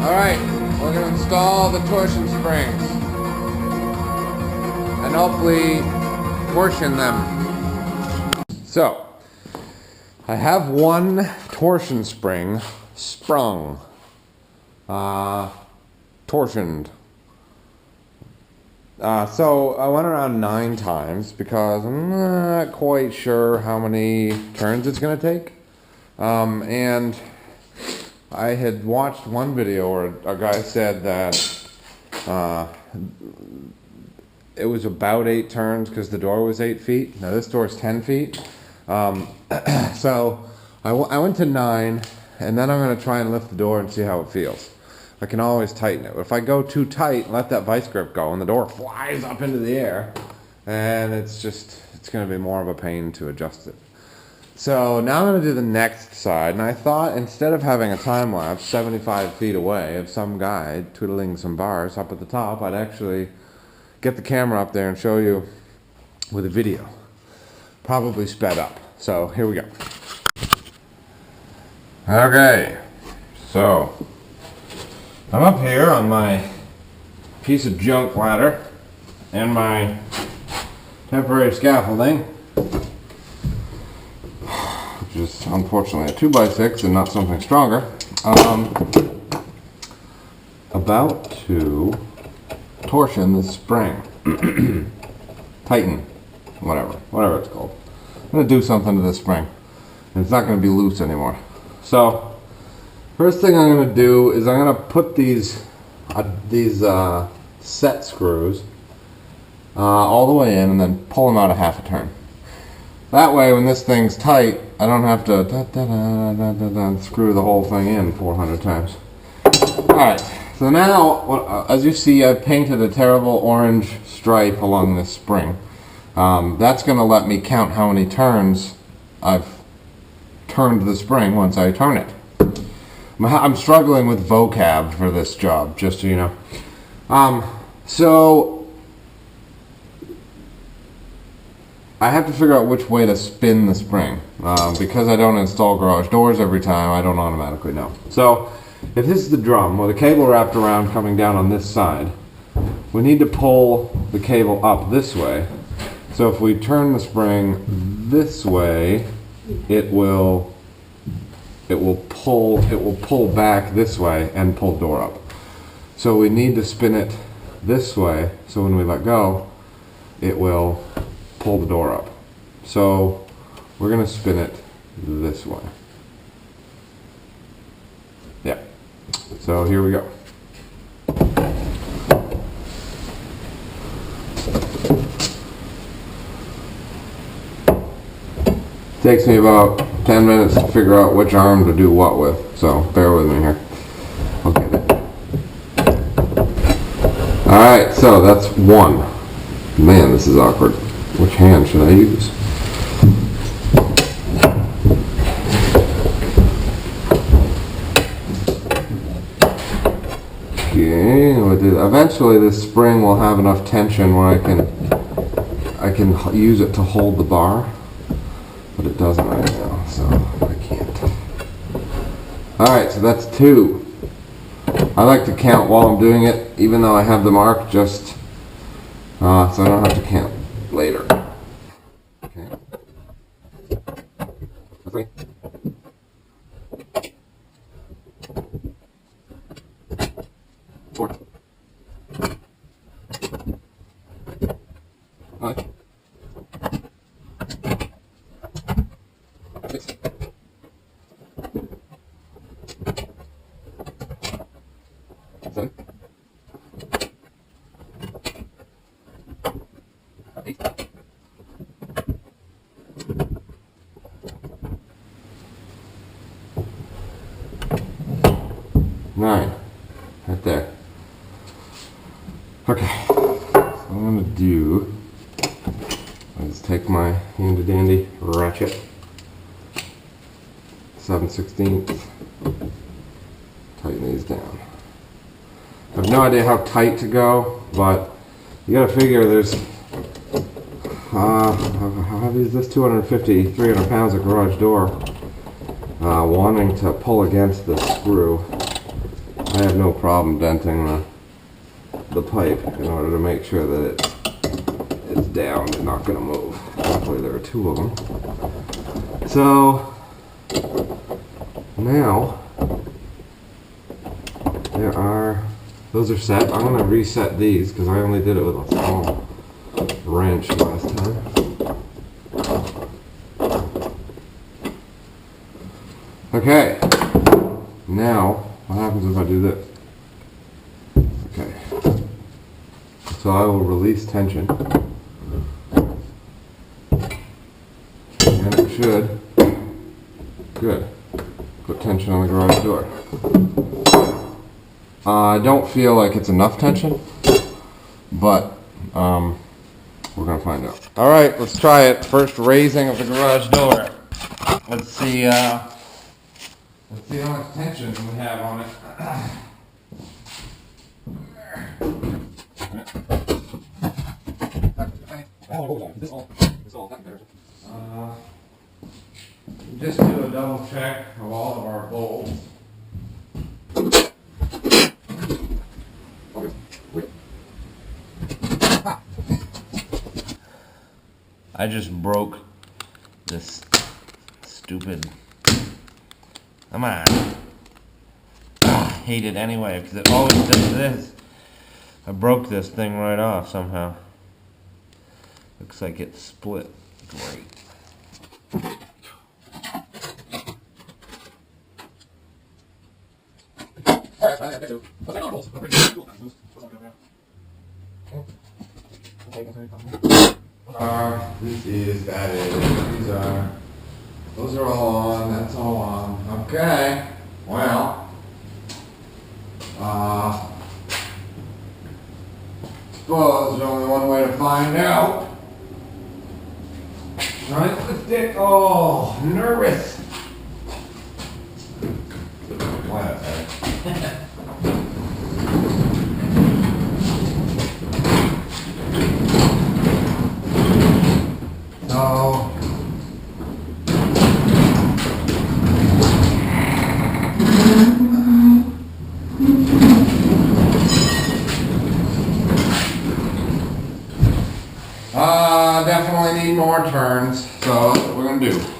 Alright, we're going to install the torsion springs and hopefully torsion them. So, I have one torsion spring sprung, torsioned. So I went around 9 times because I'm not quite sure how many turns it's going to take. And I had watched one video where a guy said that it was about 8 turns because the door was 8 feet. Now this door is 10 feet. So I went to 9, and then I'm going to try and lift the door and see how it feels. I can always tighten it. But if I go too tight and let that vice grip go and the door flies up into the air, and it's going to be more of a pain to adjust it. So now I'm going to do the next side, and I thought instead of having a time lapse 75 feet away of some guy twiddling some bars up at the top, I'd actually get the camera up there and show you with a video. Probably sped up. So here we go. Okay, so I'm up here on my piece of junk ladder and my temporary scaffolding, which is unfortunately a 2x6 and not something stronger. About to torsion the spring. Tighten, whatever it's called. I'm going to do something to this spring, and it's not going to be loose anymore. So first thing I'm going to do is I'm going to put these set screws all the way in and then pull them out a half a turn. That way when this thing's tight, I don't have to screw the whole thing in 400 times. Alright, so now as you see, I've painted a terrible orange stripe along this spring. That's going to let me count how many turns I've turned the spring once I turn it. I'm struggling with vocab for this job, just so you know. So I have to figure out which way to spin the spring. Because I don't install garage doors every time, I don't automatically know. So if this is the drum with a cable wrapped around coming down on this side, we need to pull the cable up this way. So if we turn the spring this way, it will pull back this way and pull the door up. So we need to spin it this way, so when we let go, it will pull the door up. So we're going to spin it this way. Yeah. So here we go. Takes me about 10 minutes to figure out which arm to do what with, so bear with me here. Okay. Alright, so that's one. Man, this is awkward. Which hand should I use? Okay, eventually this spring will have enough tension where I can use it to hold the bar. But it doesn't right now, so I can't. Alright, so that's 2. I like to count while I'm doing it, even though I have the mark, just so I don't have to count later. Okay. 3. 4. 5. 6. 7. 8. 9. Right there. Okay. So I'm going to do, let's take my handy dandy ratchet. 7/16. Tighten these down. I have no idea how tight to go, but you gotta figure there's how heavy is this? 250, 300 pounds of garage door wanting to pull against the screw. I have no problem denting the pipe in order to make sure that it's down and not going to move. Luckily there are two of them. So now those are set. I'm going to reset these because I only did it with a small wrench last time. Okay, now what happens if I do this? Okay, so I will release tension, and it should, good, put tension on the garage door. I don't feel like it's enough tension, but we're gonna find out. All right, let's try it. First raising of the garage door. Let's see how much tension we have on it. Just do a double check of all of our bolts. I just broke this stupid. Come on. I hate it anyway because it always does this. I broke this thing right off somehow. Looks like it's split. Great. This is, that is, these are, those are all on, that's all on. Okay, well, suppose there's only one way to find out. Right, the dick, oh, nervous. Why not, So, definitely need more turns, so that's what we're gonna do.